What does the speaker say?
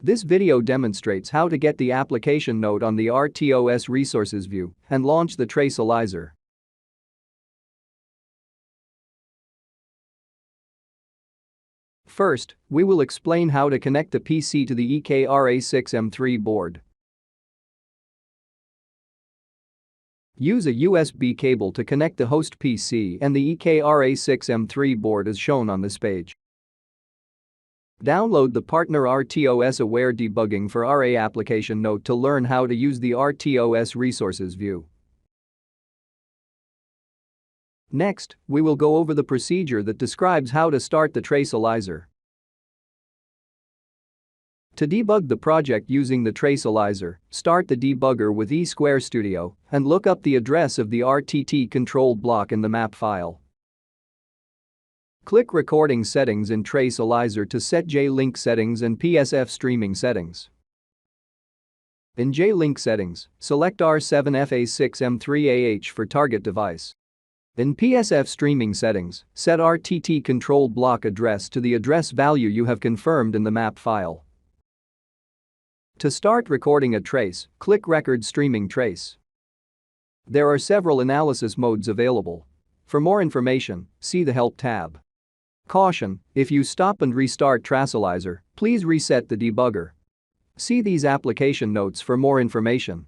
This video demonstrates how to get the application note on the RTOS Resources view and launch the Tracealyzer. First, we will explain how to connect the PC to the EKRA6M3 board. Use a USB cable to connect the host PC and the EKRA6M3 board as shown on this page. Download the partner RTOS Aware Debugging for RA application note to learn how to use the RTOS Resources view. Next, we will go over the procedure that describes how to start the Tracealyzer. To debug the project using the Tracealyzer, start the debugger with eSquareStudio and look up the address of the RTT control block in the map file. Click Recording Settings in Tracealyzer to set J-Link settings and PSF streaming settings. In J-Link settings, select R7FA6M3AH for target device. In PSF streaming settings, set RTT control block address to the address value you have confirmed in the map file. To start recording a trace, click Record Streaming Trace. There are several analysis modes available. For more information, see the Help tab. Caution: if you stop and restart Tracealyzer, please reset the debugger. See these application notes for more information.